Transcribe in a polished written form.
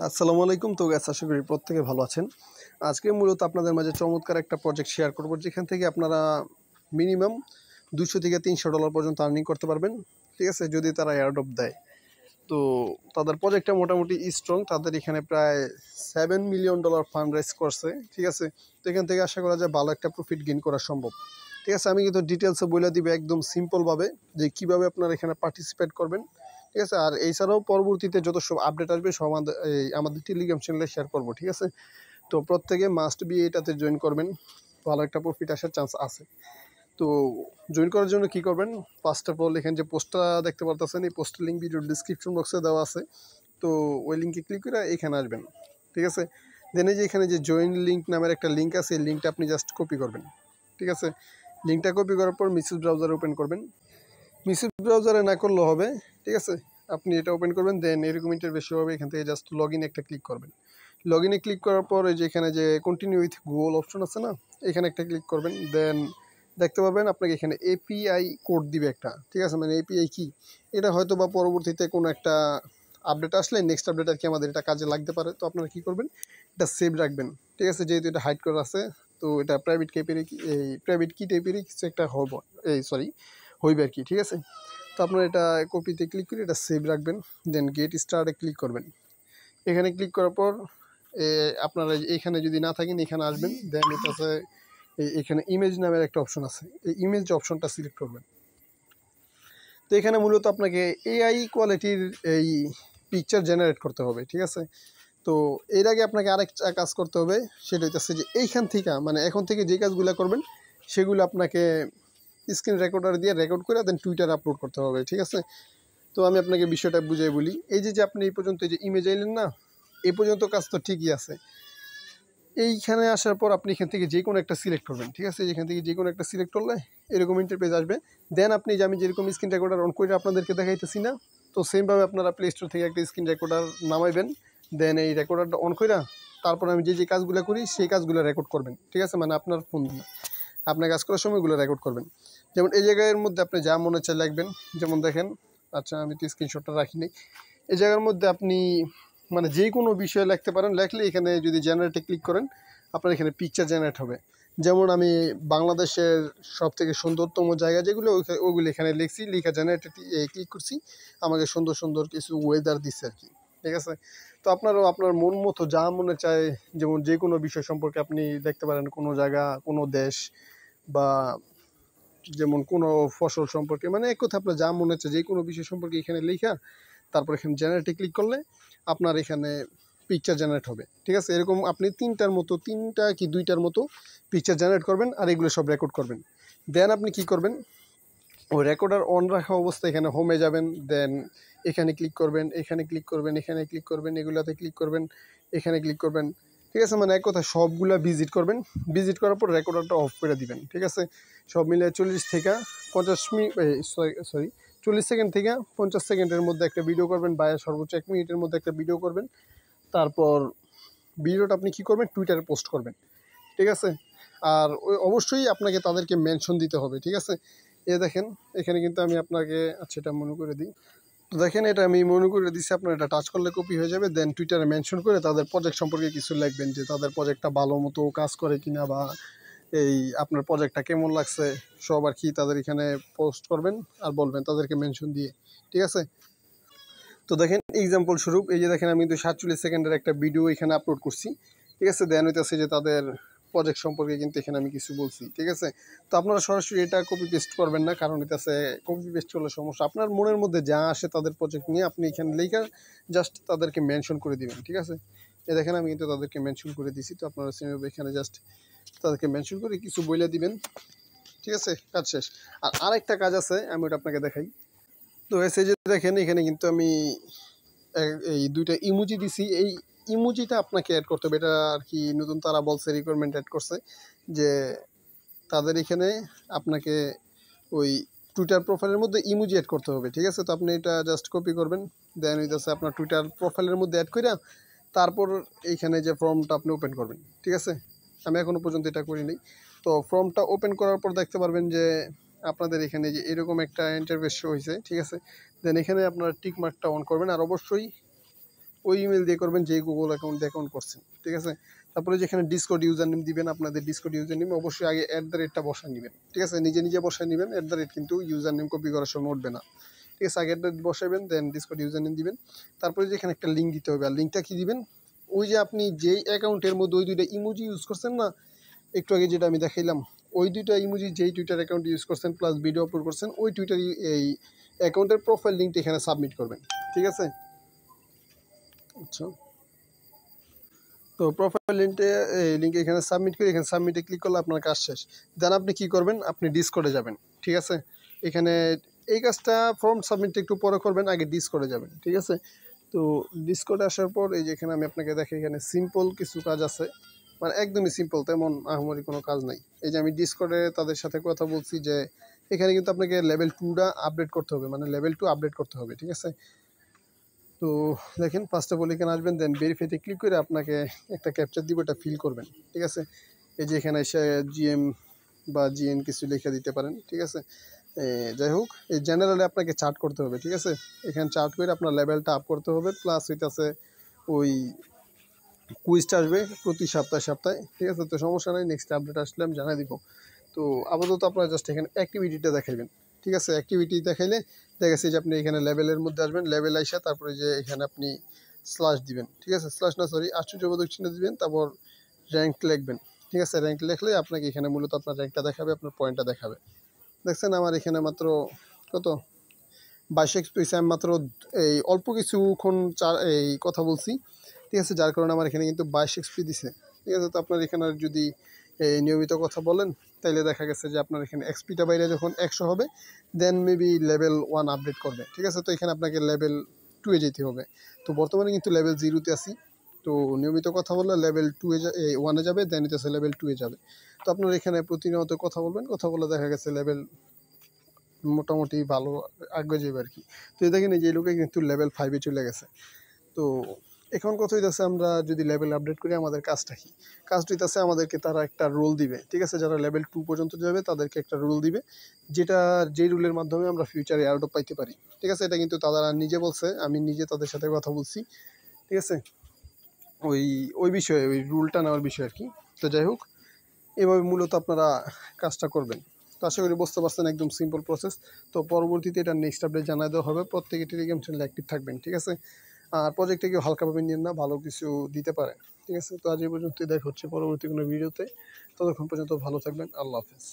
আসসালামু আলাইকুম। তো গাইস, আশা করি প্রত্যেকে ভালো আছেন। আজকে মূলত আপনাদের মাঝে চমৎকার একটা প্রজেক্ট শেয়ার করব, যেখান থেকে আপনারা মিনিমাম $200 থেকে $300 পর্যন্ত আর্নিং করতে পারবেন। ঠিক আছে, যদি তারা এয়ারড্রপ দেয়। তো তাদের প্রজেক্টটা মোটামুটি স্ট্রং। তাদের এখানে প্রায় $7 মিলিয়ন ফান্ড রাইজ করছে। ঠিক আছে, তো এখান থেকে আশা করা যায় ভালো একটা প্রফিট গেইন করা সম্ভব। ঠিক আছে, আমি কিন্তু ডিটেলসে বলে দিবে একদম সিম্পলভাবে যে কীভাবে আপনারা এখানে পার্টিসিপেট করবেন। ঠিক আছে, আর এছাড়াও পরবর্তীতে যত সব আপডেট আসবে সব আমাদের টেলিগ্রাম চ্যানেলে শেয়ার করবো। ঠিক আছে, তো প্রত্যেকে মাস্ট বি এটাতে জয়েন করবেন, ভালো একটা প্রফিট আসার চান্স আছে। তো জয়েন করার জন্য কি করবেন, ফার্স্ট অফ অল এখানে যে পোস্টটা দেখতে পারতেছেন, এই পোস্টের লিঙ্ক ভিডিওর ডিসক্রিপশন বক্সে দেওয়া আছে। তো ওই লিঙ্কে ক্লিক করে এখানে আসবেন। ঠিক আছে, দেন এই যে এখানে যে জয়েন লিঙ্ক নামের একটা লিঙ্ক আছে, এই লিঙ্কটা আপনি জাস্ট কপি করবেন। ঠিক আছে, লিঙ্কটা কপি করার পর মিসেস ব্রাউজার ওপেন করবেন। মিসেস ব্রাউজারে না করলেও হবে। ঠিক আছে, আপনি এটা ওপেন করবেন, দেন এরকম ইন্টারফেস হবে। এখান থেকে জাস্ট লগ ইন একটা ক্লিক করবেন। লগ ইনে ক্লিক করার পর এই যে এখানে যে কন্টিনিউ উইথ গুগল অপশন আছে না, এখানে একটা ক্লিক করবেন। দেন দেখতে পাবেন আপনাকে এখানে এপিআই কোড দিবে একটা। ঠিক আছে, মানে এপিআই কি, এটা হয়তো বা পরবর্তীতে কোনো একটা আপডেট আসলে নেক্সট আপডেট আর কি আমাদের এটা কাজে লাগতে পারে। তো আপনারা কী করবেন, এটা সেভ রাখবেন। ঠিক আছে, যেহেতু এটা হাইড করা আছে, তো এটা প্রাইভেট টাইপেরই, এই প্রাইভেট কি টাইপেরই কিছু একটা হইবে আর কি। ঠিক আছে, তো আপনারা এটা কপিতে ক্লিক করে এটা সেভ রাখবেন। দেন গেট স্টার্টে ক্লিক করবেন। এখানে ক্লিক করার পর আপনারা এখানে যদি না থাকেন এখানে আসবেন। দেন এটাতে এখানে ইমেজ নামের একটা অপশন আছে, এই ইমেজ অপশনটা সিলেক্ট করবেন। তো এখানে মূলত আপনাকে এআই কোয়ালিটির এই পিকচার জেনারেট করতে হবে। ঠিক আছে, তো এর আগে আপনাকে আরেকটা কাজ করতে হবে, সেটা হচ্ছে যে এইখান থেকে মানে এখন থেকে যে কাজগুলো করবেন সেগুলো আপনাকে স্ক্রিন রেকর্ডার দিয়ে রেকর্ড করে দেন টুইটারে আপলোড করতে হবে। ঠিক আছে, তো আমি আপনাকে বিষয়টা বুঝিয়ে বলি। এই যে আপনি এই পর্যন্ত এই যে ইমেজ আইলেন না, এই পর্যন্ত কাজ তো ঠিকই আছে। এইখানে আসার পর আপনি এখান থেকে যে কোনো একটা সিলেক্ট করবেন। ঠিক আছে, এখান থেকে যে কোনো একটা সিলেক্ট করলে এরকম ইন্টারপেজ আসবে। দেন আপনি যে আমি যেরকম স্ক্রিন রেকর্ডার অন করে আপনাদেরকে দেখাইতেছি না, তো সেমভাবে আপনারা প্লে স্টোর থেকে একটা স্ক্রিন রেকর্ডার নামাইবেন। দেন এই রেকর্ডারটা অন করে তারপর আমি যে কাজগুলো করি সেই কাজগুলো রেকর্ড করবেন। ঠিক আছে, মানে আপনার ফোন দিয়ে আপনার কাজ করার সময়গুলো রেকর্ড করবেন। যেমন এই জায়গার মধ্যে আপনি যা মনে হচ্ছে লিখবেন। যেমন দেখেন, আচ্ছা আমি তো স্ক্রিনশটটা রাখিনি। এই জায়গার মধ্যে আপনি মানে যে কোনো বিষয়ে লিখতে পারেন। লিখলে এখানে যদি জেনারেটে ক্লিক করেন আপনার এখানে পিকচার জেনারেট হবে। যেমন আমি বাংলাদেশের সবথেকে সুন্দরতম জায়গা যেগুলো ওগুলো এখানে লিখছি, লিখা জেনারেটে ক্লিক করছি, আমাকে সুন্দর সুন্দর কিছু ওয়েদার দিচ্ছে আর কি। ঠিক আছে, তো আপনারও আপনার মন মতো যা মনে চায়, যেমন যে কোনো বিষয় সম্পর্কে আপনি দেখতে পারেন, কোনো জায়গা, কোনো দেশ, বা যেমন কোনো ফসল সম্পর্কে, মানে এক কথা আপনার যা মনে হচ্ছে যে কোনো বিষয় সম্পর্কে এখানে লেখা, তারপর এখানে জেনারেটে ক্লিক করলে আপনার এখানে পিকচার জেনারেট হবে। ঠিক আছে, এরকম আপনি তিনটা কি দুইটার মতো পিকচার জেনারেট করবেন, আর এগুলো সব রেকর্ড করবেন। দেন আপনি কি করবেন, ওই রেকর্ডার অন রাখা অবস্থায় এখানে হোমে যাবেন। দেন এখানে ক্লিক করবেন, এখানে ক্লিক করবেন, এখানে ক্লিক করবেন, এগুলাতে ক্লিক করবেন, এখানে ক্লিক করবেন। ঠিক আছে, মানে এক কথা সবগুলা ভিজিট করবেন। ভিজিট করার পর রেকর্ডারটা অফ করে দিবেন। ঠিক আছে, সব মিলে 40 থেকে 50 মিনিট, সরি 40 সেকেন্ড থেকে 50 সেকেন্ডের মধ্যে একটা ভিডিও করবেন, বা সর্বোচ্চ 1 মিনিটের মধ্যে একটা ভিডিও করবেন। তারপর ভিডিওটা আপনি কি করবেন, টুইটারে পোস্ট করবেন। ঠিক আছে, আর ওই অবশ্যই আপনাকে তাদেরকে মেনশন দিতে হবে। ঠিক আছে, দেখেন এখানে কিন্তু আমি আপনাকে, আচ্ছা এটা মনে করে দিই। তো দেখেন এটা আমি মনে করে দিচ্ছি, আপনার এটা টাচ করলে কপি হয়ে যাবে। দেন টুইটারে মেনশন করে তাদের প্রজেক্ট সম্পর্কে কিছু লিখবেন, যে তাদের প্রজেক্টটা ভালো মতো কাজ করে কিনা, বা এই আপনার প্রজেক্টটা কেমন লাগছে সব আর কি তাদের এখানে পোস্ট করবেন, আর বলবেন তাদেরকে মেনশন দিয়ে। ঠিক আছে, তো দেখেন এক্সাম্পল স্বরূপ এই যে দেখেন আমি কিন্তু 47 সেকেন্ডের একটা ভিডিও এখানে আপলোড করছি। ঠিক আছে, দেন হইতেছে যে তাদের প্রজেক্ট সম্পর্কে কিন্তু এখানে আমি কিছু বলছি। ঠিক আছে, তো আপনারা সরাসরি এটা কপি পেস্ট করবেন না, কারণ হইতেছে কপি পেস্ট করলে সমস্যা। আপনার মনের মধ্যে যা আসে তাদের প্রজেক্ট নিয়ে আপনি এখানে লেখা জাস্ট তাদেরকে মেনশন করে দিবেন। ঠিক আছে, দেখেন আমি কিন্তু তাদেরকে মেনশন করে দিছি। তো আপনারা সেভাবে এখানে জাস্ট তাদেরকে মেনশন করে কিছু বইলে দিবেন। ঠিক আছে, কাজ শেষ। আর আরেকটা কাজ আছে, আমি ওটা আপনাকে দেখাই। তো এসে যে দেখেন এখানে কিন্তু আমি এই দুইটা ইমোজি দিছি। এই ইমোজিটা আপনাকে অ্যাড করতে হবে। এটা আর কি নতুন তারা বলছে, রিকোয়ারমেন্ট অ্যাড করছে যে তাদের এখানে আপনাকে ওই টুইটার প্রোফাইলের মধ্যে ইমোজি অ্যাড করতে হবে। ঠিক আছে, তো আপনি এটা জাস্ট কপি করবেন। দেন হইতেছে আপনার টুইটার প্রোফাইলের মধ্যে অ্যাড করে তারপর এইখানে যে ফর্মটা আপনি ওপেন করবেন। ঠিক আছে, আমি এখনও পর্যন্ত এটা করিনি। তো ফর্মটা ওপেন করার পর দেখতে পারবেন যে আপনাদের এখানে যে এরকম একটা ইন্টারফেস শো হয়েছে। ঠিক আছে, দেন এখানে আপনার টিক মার্কটা অন করবেন, আর অবশ্যই ওই ইমেল দিয়ে করবেন যেই গুগল অ্যাকাউন্ট দিয়ে অ্যাকাউন্ট করছেন, ঠিক আছে। তারপরে যেখানে ডিসকর্ড ইউজার নেম দিবেন, আপনাদের ডিসকর্ড ইউজার নেম অবশ্যই আগে @টা বসায় নেবেন, ঠিক আছে। নিজে নিজে বসায় নেবেন, কিন্তু ইউজার নেম কপি করার সময় উঠবে না, ঠিক আছে। আগে বসাবেন, দেন ডিসকর্ড ইউজার নেম দিবেন। তারপরে যেখানে একটা লিঙ্ক দিতে হবে, আর লিঙ্কটা কি দিবেন, ওই যে আপনি যেই অ্যাকাউন্টের মধ্যে ওই দুইটা ইমোজি ইউজ করছেন না একটু আগে যেটা আমি দেখাইলাম, ওই দুইটা ইমোজি যেই টুইটার অ্যাকাউন্ট ইউজ করছেন প্লাস ভিডিও আপলোড করছেন, ওই টুইটার এই অ্যাকাউন্টের প্রোফাইল লিঙ্কটা এখানে সাবমিট করবেন, ঠিক আছে। আচ্ছা, তো প্রোফাইল লিঙ্কে এখানে সাবমিট করে এখানে সাবমিটে ক্লিক করলে আপনার কাজ শেষ। দেন আপনি কি করবেন, আপনি ডিসকর্ডে যাবেন, ঠিক আছে। এখানে এই কাজটা ফর্ম সাবমিটটা একটু পরে করবেন, আগে ডিসকর্ডে যাবেন, ঠিক আছে। তো ডিসকর্ডে আসার পর এই যে এখানে আমি আপনাকে দেখি, এখানে সিম্পল কিছু কাজ আছে, মানে একদমই সিম্পল, তেমন আহামরি কোনো কাজ নাই। এই যে আমি ডিসকর্ডে তাদের সাথে কথা বলছি যে এখানে কিন্তু আপনাকে লেভেল 2টা আপডেট করতে হবে, মানে লেভেল 2 আপডেট করতে হবে, ঠিক আছে। তো দেখেন ফার্স্ট অফ অল এখানে আসবেন, দেন ভেরিফাইতে ক্লিক করে আপনাকে একটা ক্যাপচার দিব, এটা ফিল করবেন, ঠিক আছে। এই যে এখানে এসে জিএম বা জিএন কিছু লিখে দিতে পারেন, ঠিক আছে। যাই হোক, এই জেনারেলে আপনাকে চার্ট করতে হবে, ঠিক আছে। এখানে চার্ট করে আপনার লেভেলটা আপ করতে হবে, প্লাস হইতাছে ওই কুইজটা আসবে প্রতি সপ্তাহে, ঠিক আছে। তো সমস্যা নাই, নেক্সট আপডেট আসলে আমি জানাই দিব। তো আপাতত আপনারা জাস্ট এখানে অ্যাক্টিভিটিটা দেখাইবেন, ঠিক আছে। অ্যাক্টিভিটি দেখাইলে দেখা যাচ্ছে যে আপনি এখানে লেভেলের মধ্যে আসবেন, লেভেল আইসা তারপরে যে এখানে আপনি স্ল্যাশ দিবেন, ঠিক আছে। স্ল্যাশ না, সরি, আশ্চর্যবোধক চিহ্ন দিবেন, তারপর র্যাঙ্ক লিখবেন, ঠিক আছে। র্যাঙ্ক লিখলে আপনাকে এখানে মূলত আপনার র্যাঙ্কটা দেখাবে, আপনার পয়েন্টটা দেখাবে। দেখছেন আমার এখানে মাত্র কত 22 এক্সপি হয়েছে। আমি মাত্র এই অল্প কিছুক্ষণ এই কথা বলছি, ঠিক আছে, যার কারণে আমার এখানে কিন্তু 22 এক্সপি দিছে, ঠিক আছে। তো আপনার এখানে যদি নিয়মিত কথা বলেন তাইলে দেখা গেছে যে আপনার এখানে এক্সপিটা বাইরে যখন 100 হবে, দেন মেবি লেভেল 1 আপডেট করবে, ঠিক আছে। তো এখানে আপনাকে লেভেল 2 এ যেতে হবে। তো বর্তমানে কিন্তু লেভেল 0-তে আছি। তো নিয়মিত কথা বললে লেভেল 1-এ যাবে, দেন হইতেছে লেভেল 2-এ যাবে। তো আপনার এখানে প্রতিনিয়ত কথা বলবেন, কথা বলে দেখা গেছে লেভেল মোটামুটি ভালো আগে যাবে আর কি। তো দেখেন এই যে লোকে কিন্তু লেভেল 5-এ চলে গেছে। তো এখন কথা হইতেছে আমরা যদি লেভেল আপডেট করি আমাদের কাজটা কি, কাজটা হইতেছে আমাদেরকে তারা একটা রোল দিবে, ঠিক আছে। যারা লেভেল 2 পর্যন্ত যাবে তাদেরকে একটা রোল দিবে, যেই রুলের মাধ্যমে আমরা ফিউচারে এয়ারড্রপ পাইতে পারি, ঠিক আছে। এটা কিন্তু তারা নিজে বলছে, আমি নিজে তাদের সাথে কথা বলছি, ঠিক আছে। ওই ওই বিষয়ে, ওই রুলটা নেওয়ার বিষয় আর কি। তো যাই হোক, এভাবে মূলত আপনারা কাজটা করবেন। তো আশা করি বুঝতে পারছেন, একদম সিম্পল প্রসেস। তো পরবর্তীতে এটা নেক্সট আপডেট জানাই দেওয়া হবে। প্রত্যেকে টেলিগ্রাম চ্যানেলে অ্যাক্টিভ থাকবেন, ঠিক আছে। আর প্রজেক্টে কেউ হালকাভাবে নিন না, ভালো কিছু দিতে পারে, ঠিক আছে। তো আজ এই পর্যন্তই, দেখা হচ্ছে পরবর্তী কোনো ভিডিওতে। ততক্ষণ পর্যন্ত ভালো থাকবেন, আল্লাহ হাফেজ।